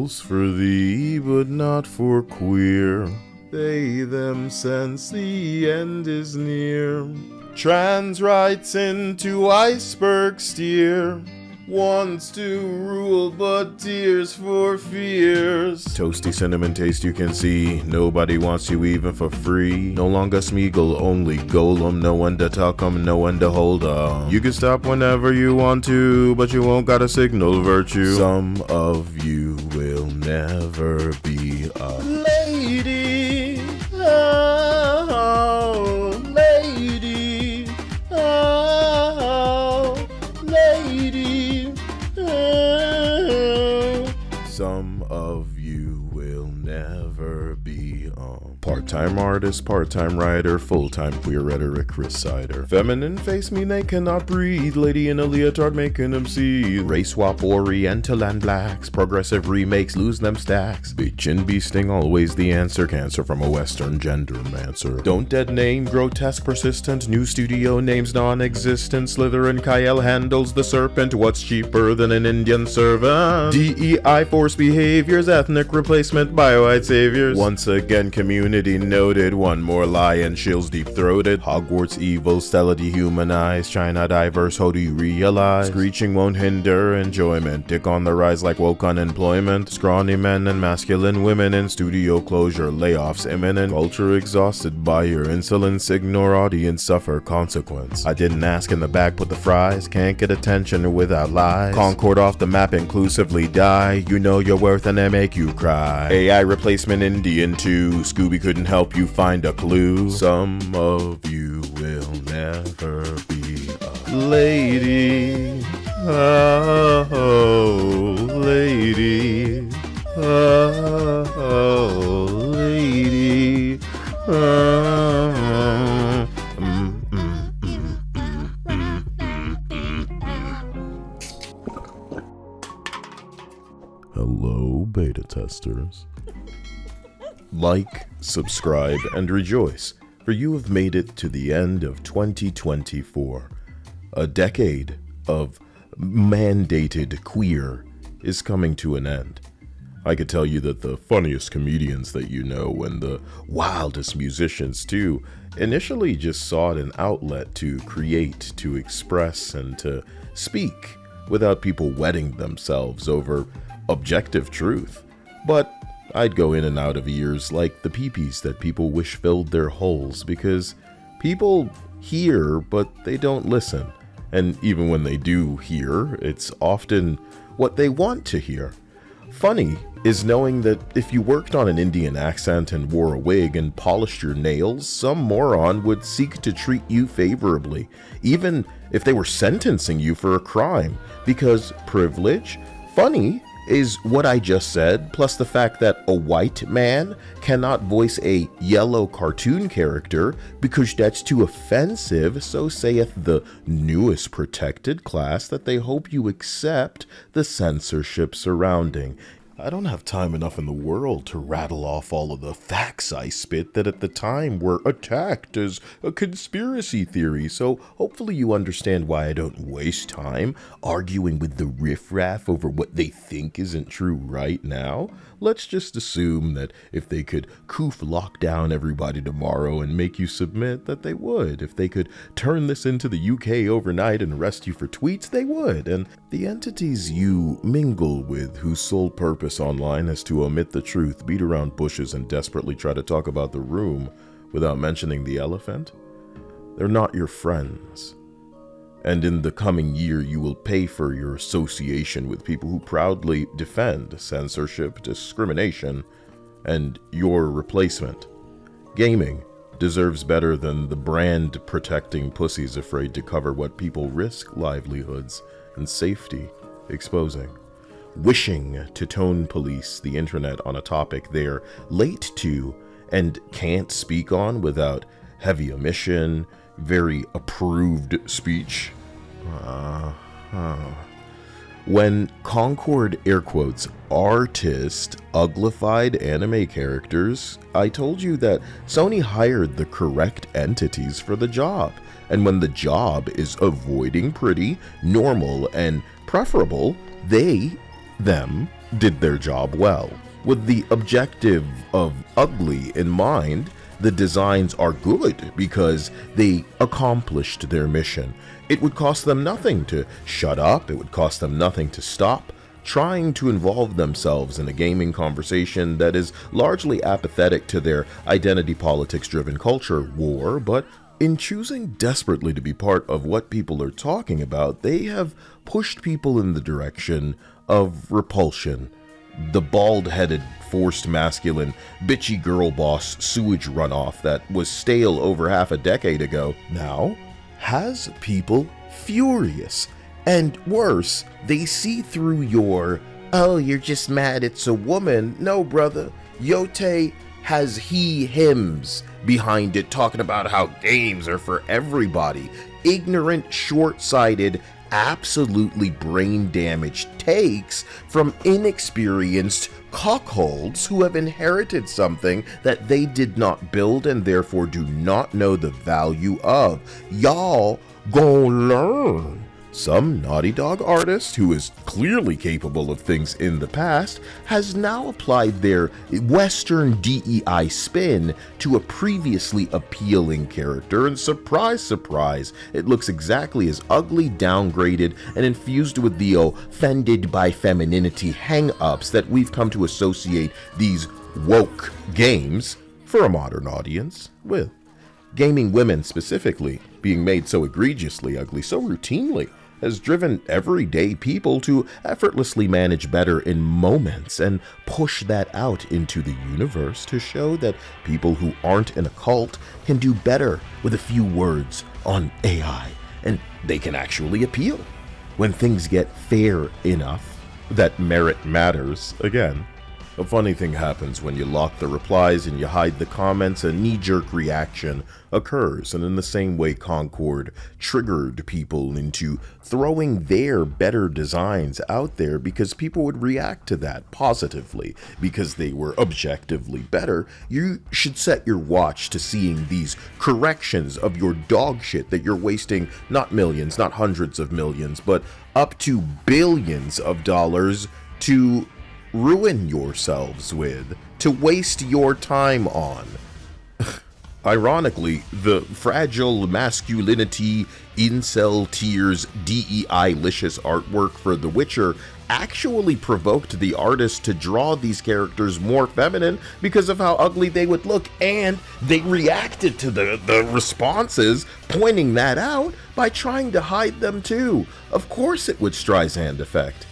rules for thee, but not for queer. They them sense the end is near. Trans rights into iceberg steer. Wants to rule, but tears for fears. Toasty cinnamon taste you can see. Nobody wants you even for free. No longer Smeagol, only Golem. No one to talk 'em, no one to hold 'em. You can stop whenever you want to, but you won't gotta signal virtue. Some of you will never be a lady. Oh, lady. Oh, lady. Some of you will never be part-time artist, part-time writer, full-time queer rhetoric reciter. Feminine face mean they cannot breathe. Lady in a leotard making them see. Race swap oriental and blacks. Progressive remakes lose them stacks. Bitch and beasting always the answer. Cancer from a western gender mancer. Don't dead name, grotesque persistent. New studio names non-existent. Slytherin Kyle handles the serpent. What's cheaper than an Indian servant? DEI force behaviors. Ethnic replacement by white saviors. Once again community noted, one more lie and shills deep-throated. Hogwarts evil, Stella dehumanized. China diverse, how do you realize? Screeching won't hinder enjoyment. Dick on the rise like woke unemployment. Scrawny men and masculine women in studio closure. Layoffs imminent. Culture exhausted by your insolence. Ignore audience, suffer consequence. I didn't ask in the bag, put the fries. Can't get attention without lies. Concord off the map, inclusively die. You know your worth and they make you cry. AI replacement Indian 2. Scooby couldn't help you find a clue. Some of you will never be a lady. Oh, lady. Oh, lady. Hello, beta testers. Like, subscribe, and rejoice, for you have made it to the end of 2024. A decade of mandated queer is coming to an end. I could tell you that the funniest comedians that you know, and the wildest musicians too, initially just sought an outlet to create, to express, and to speak, without people wetting themselves over objective truth. But I'd go in and out of ears like the peepees that people wish filled their holes, because people hear, but they don't listen. And even when they do hear, it's often what they want to hear. Funny is knowing that if you worked on an Indian accent and wore a wig and polished your nails, some moron would seek to treat you favorably, even if they were sentencing you for a crime, because privilege. Funny is what I just said, plus the fact that a white man cannot voice a yellow cartoon character because that's too offensive, so saith the newest protected class that they hope you accept the censorship surrounding. I don't have time enough in the world to rattle off all of the facts I spit that at the time were attacked as a conspiracy theory, so hopefully you understand why I don't waste time arguing with the riffraff over what they think isn't true right now. Let's just assume that if they could lock down everybody tomorrow and make you submit, that they would. If they could turn this into the UK overnight and arrest you for tweets, they would. And the entities you mingle with, whose sole purpose online is to omit the truth, beat around bushes, and desperately try to talk about the room without mentioning the elephant, they're not your friends. And in the coming year, you will pay for your association with people who proudly defend censorship, discrimination, and your replacement. Gaming deserves better than the brand-protecting pussies afraid to cover what people risk livelihoods and safety exposing. Wishing to tone police the internet on a topic they're late to and can't speak on without heavy omission, very approved speech. When Concord, air quotes, artist uglified anime characters, I told you that Sony hired the correct entities for the job. And when the job is avoiding pretty, normal, and preferable, them did their job well. With the objective of ugly in mind, the designs are good because they accomplished their mission. It would cost them nothing to shut up, it would cost them nothing to stop trying to involve themselves in a gaming conversation that is largely apathetic to their identity politics driven culture war, but in choosing desperately to be part of what people are talking about, they have pushed people in the direction of repulsion. The bald-headed, forced masculine, bitchy girl boss sewage runoff that was stale over half a decade ago now has people furious. And worse, they see through your, oh, you're just mad it's a woman. No, brother. Yote has he-hims behind it talking about how games are for everybody. Ignorant, short-sighted, absolutely brain-damaged takes from inexperienced cockholds who have inherited something that they did not build and therefore do not know the value of. Y'all gon' learn. Some Naughty Dog artist who is clearly capable of things in the past has now applied their Western DEI spin to a previously appealing character, and surprise, surprise, it looks exactly as ugly, downgraded, and infused with the offended by femininity hang-ups that we've come to associate these woke games for a modern audience with. Gaming women specifically being made so egregiously ugly so routinely has driven everyday people to effortlessly manage better in moments and push that out into the universe to show that people who aren't in a cult can do better with a few words on AI, and they can actually appeal. When things get fair enough that merit matters again. A funny thing happens when you lock the replies and you hide the comments. A knee-jerk reaction occurs, and in the same way Concord triggered people into throwing their better designs out there because people would react to that positively because they were objectively better, you should set your watch to seeing these corrections of your dog shit that you're wasting not millions, not hundreds of millions, but up to billions of dollars to ruin yourselves with, to waste your time on. Ironically, the fragile masculinity, incel tears, DEI-licious artwork for The Witcher actually provoked the artist to draw these characters more feminine because of how ugly they would look, and they reacted to the responses pointing that out by trying to hide them too. Of course it would Streisand effect.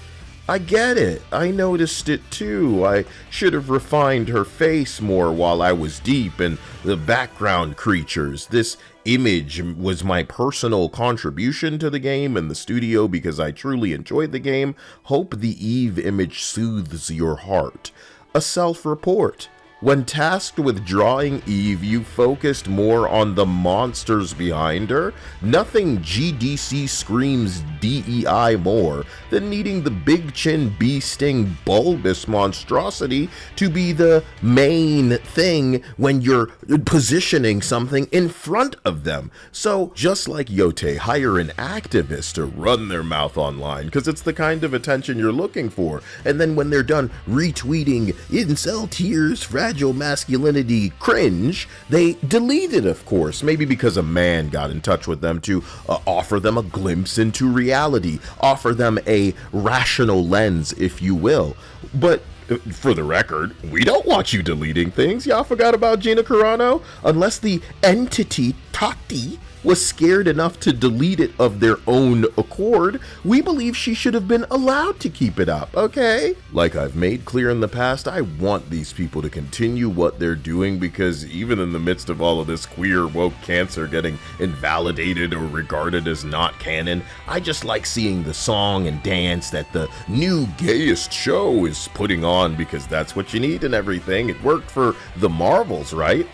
I get it. I noticed it too. I should have refined her face more while I was deep in the background creatures. This image was my personal contribution to the game and the studio because I truly enjoyed the game. Hope the Eve image soothes your heart. A self-report. When tasked with drawing Eve, you focused more on the monsters behind her. Nothing GDC screams DEI more than needing the big chin bee sting bulbous monstrosity to be the main thing when you're positioning something in front of them. So just like Yote, hire an activist to run their mouth online because it's the kind of attention you're looking for. And then when they're done retweeting incel tears, fragile masculinity cringe, they delete it, of course, maybe because a man got in touch with them to offer them a glimpse into reality, offer them a rational lens, if you will. But for the record, we don't want you deleting things. Y'all forgot about Gina Carano? Unless the entity Tati was scared enough to delete it of their own accord, we believe she should have been allowed to keep it up, okay? Like I've made clear in the past, I want these people to continue what they're doing because even in the midst of all of this queer woke cancer getting invalidated or regarded as not canon, I just like seeing the song and dance that the new gayest show is putting on because that's what you need and everything. It worked for the Marvels, right?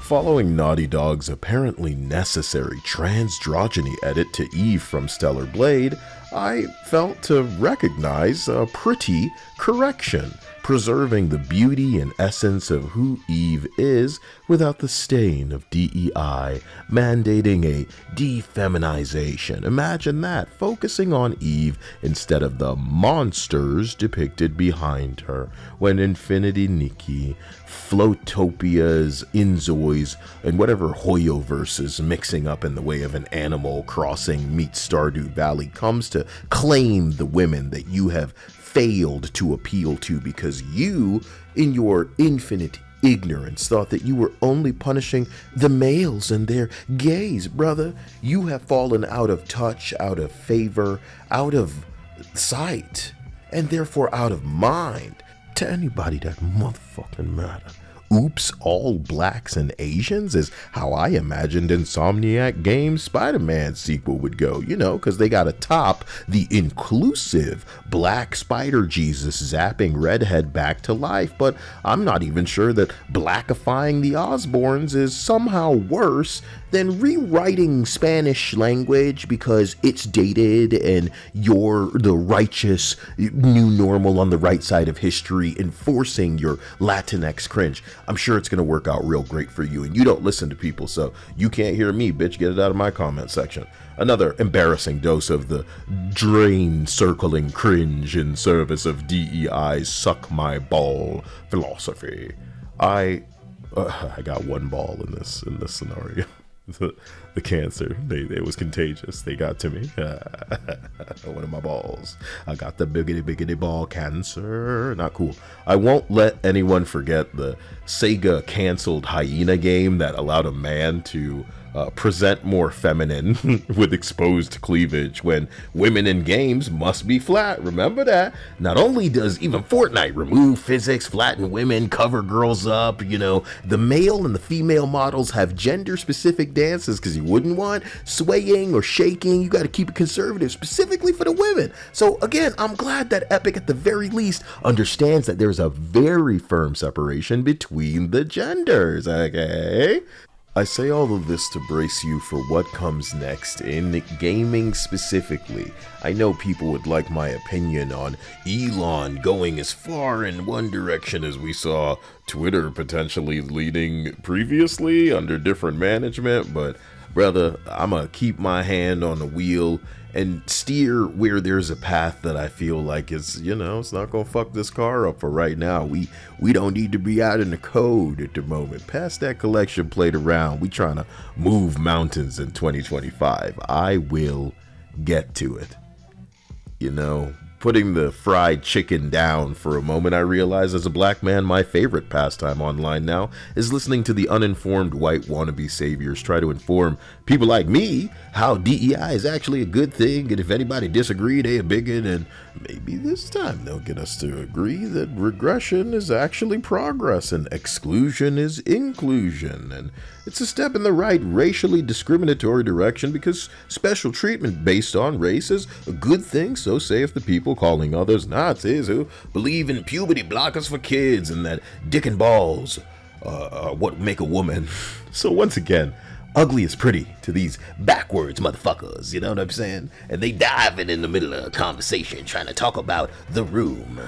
Following Naughty Dog's apparently necessary transdrogyny edit to Eve from Stellar Blade, I felt to recognize a pretty correction, preserving the beauty and essence of who Eve is without the stain of DEI, mandating a defeminization. Imagine that, focusing on Eve instead of the monsters depicted behind her, when Infinity Nikki, Flotopias, Inzois, and whatever Hoyoverse is mixing up in the way of an Animal Crossing meets Stardew Valley comes to claim the women that you have failed to appeal to because you, in your infinite ignorance, thought that you were only punishing the males and their gaze. Brother, you have fallen out of touch, out of favor, out of sight, and therefore out of mind to anybody that motherfucking matter. Oops, all blacks and Asians is how I imagined Insomniac Games' Spider-Man sequel would go, because they gotta top the inclusive black Spider Jesus zapping redhead back to life. But I'm not even sure that blackifying the Osborns is somehow worse than rewriting Spanish language because it's dated and you're the righteous new normal on the right side of history enforcing your Latinx cringe. I'm sure it's going to work out real great for you, and you don't listen to people, so you can't hear me, bitch. Get it out of my comment section. Another embarrassing dose of the drain circling cringe in service of DEI's suck my ball philosophy. I got one ball in this scenario. The cancer, it was contagious. They got to me. One of my balls. I got the biggity ball cancer. Not cool. I won't let anyone forget the Sega canceled hyena game that allowed a man to present more feminine with exposed cleavage when women in games must be flat. Remember that? Not only does even Fortnite remove physics, flatten women, cover girls up, the male and the female models have gender specific dances because you wouldn't want swaying or shaking. You got to keep it conservative specifically for the women. So again, I'm glad that Epic at the very least understands that there's a very firm separation between the genders, okay? I say all of this to brace you for what comes next in gaming specifically. I know people would like my opinion on Elon going as far in one direction as we saw Twitter potentially leading previously under different management, but brother, I'm gonna keep my hand on the wheel and steer where there's a path that I feel like it's not gonna fuck this car up for right now. We don't need to be out in the code at the moment. Pass that collection plate around. We trying to move mountains in 2025. I will get to it. Putting the fried chicken down for a moment, I realize as a black man, my favorite pastime online now is listening to the uninformed white wannabe saviors try to inform people like me how DEI is actually a good thing, and if anybody disagree, they a bigot, and maybe this time they'll get us to agree that regression is actually progress and exclusion is inclusion, and it's a step in the right racially discriminatory direction because special treatment based on race is a good thing, so saith the people calling others Nazis who believe in puberty blockers for kids and that dick and balls are what make a woman. So once again, ugly is pretty to these backwards motherfuckers, you know what I'm saying? And they diving in the middle of a conversation trying to talk about the room,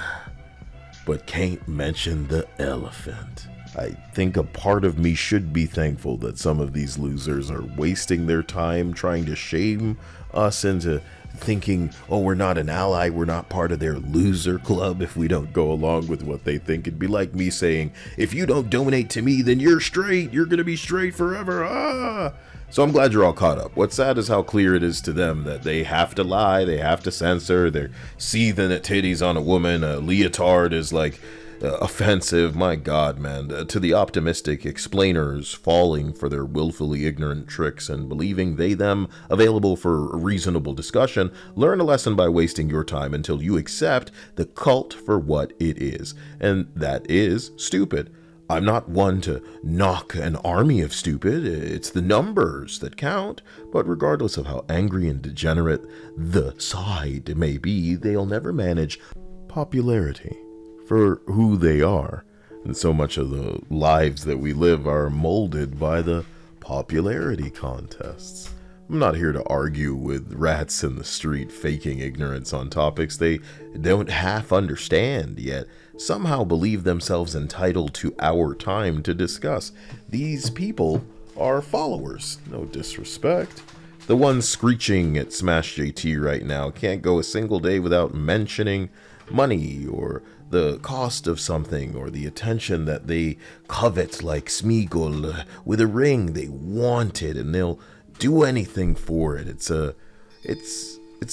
but can't mention the elephant. I think a part of me should be thankful that some of these losers are wasting their time trying to shame us into thinking, oh, we're not an ally, we're not part of their loser club if we don't go along with what they think. It'd be like me saying, if you don't donate to me, then you're straight, you're gonna be straight forever. So I'm glad you're all caught up. What's sad is how clear it is to them that they have to lie, they have to censor, they're seething at titties on a woman, a leotard is like offensive. My God, man. To the optimistic explainers falling for their willfully ignorant tricks and believing they them available for reasonable discussion, learn a lesson by wasting your time until you accept the cult for what it is, and that is stupid. I'm not one to knock an army of stupid, it's the numbers that count, but regardless of how angry and degenerate the side may be, they'll never manage popularity for who they are, and so much of the lives that we live are molded by the popularity contests. I'm not here to argue with rats in the street faking ignorance on topics they don't half understand, yet somehow believe themselves entitled to our time to discuss. These people are followers, no disrespect. The one screeching at Smash JT right now can't go a single day without mentioning money or the cost of something or the attention that they covet, like Smeagol with a ring they wanted, and they'll do anything for it. It's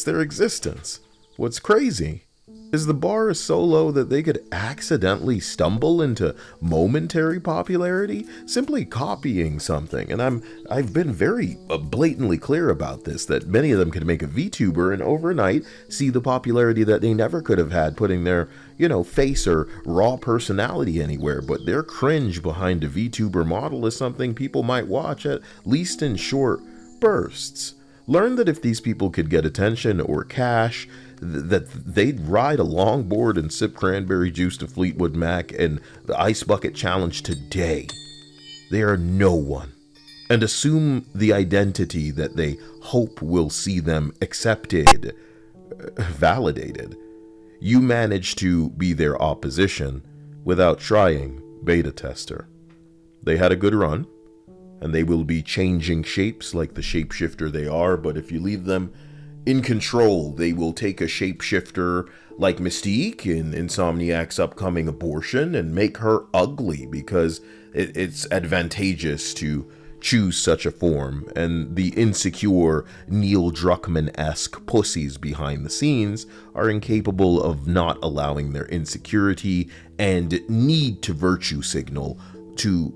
their existence. What's crazy is the bar is so low that they could accidentally stumble into momentary popularity simply copying something. And I've been very blatantly clear about this, that many of them could make a VTuber and overnight see the popularity that they never could have had putting their, face or raw personality anywhere. But their cringe behind a VTuber model is something people might watch, at least in short bursts. Learn that if these people could get attention or cash, that they'd ride a longboard and sip cranberry juice to Fleetwood Mac and the Ice Bucket Challenge today. They are no one, and assume the identity that they hope will see them accepted, validated. You manage to be their opposition without trying, beta tester. They had a good run, and they will be changing shapes like the shapeshifter they are, but if you leave them in control, they will take a shapeshifter like Mystique in Insomniac's upcoming Abortion and make her ugly, because it's advantageous to choose such a form, and the insecure Neil Druckmann-esque pussies behind the scenes are incapable of not allowing their insecurity and need to virtue signal to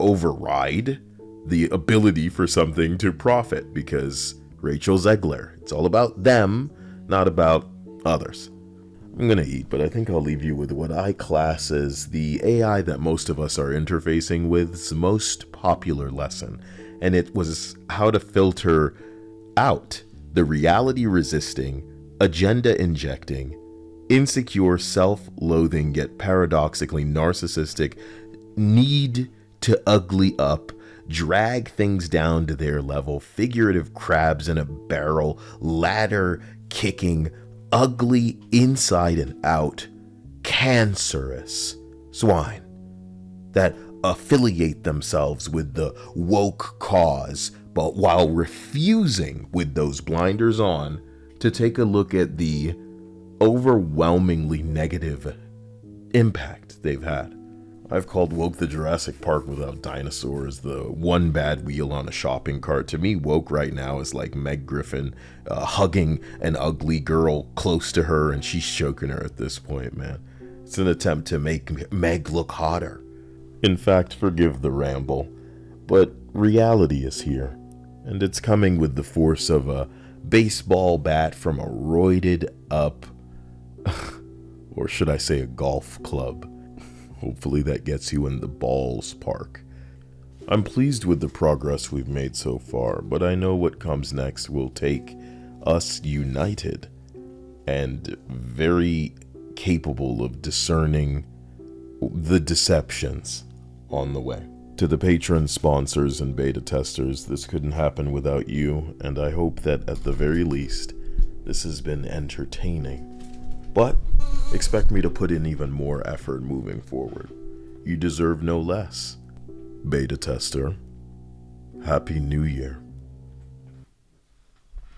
override the ability for something to profit, because Rachel Zegler, it's all about them, not about others. I'm gonna eat, but I think I'll leave you with what I class as the AI that most of us are interfacing with's most popular lesson, and it was how to filter out the reality-resisting, agenda-injecting, insecure, self-loathing, yet paradoxically narcissistic need to ugly up, drag things down to their level, figurative crabs in a barrel, ladder kicking, ugly inside and out, cancerous swine that affiliate themselves with the woke cause, but while refusing, with those blinders on, to take a look at the overwhelmingly negative impact they've had. I've called woke the Jurassic Park without dinosaurs, the one bad wheel on a shopping cart. To me, woke right now is like Meg Griffin hugging an ugly girl close to her, and she's choking her at this point, man. It's an attempt to make Meg look hotter. In fact, forgive the ramble, but reality is here, and it's coming with the force of a baseball bat from a roided up, or should I say a golf club. Hopefully that gets you in the balls park. I'm pleased with the progress we've made so far, but I know what comes next will take us united and very capable of discerning the deceptions on the way. To the patrons, sponsors, and beta testers, this couldn't happen without you, and I hope that at the very least, this has been entertaining. But expect me to put in even more effort moving forward. You deserve no less. Beta tester, Happy New Year.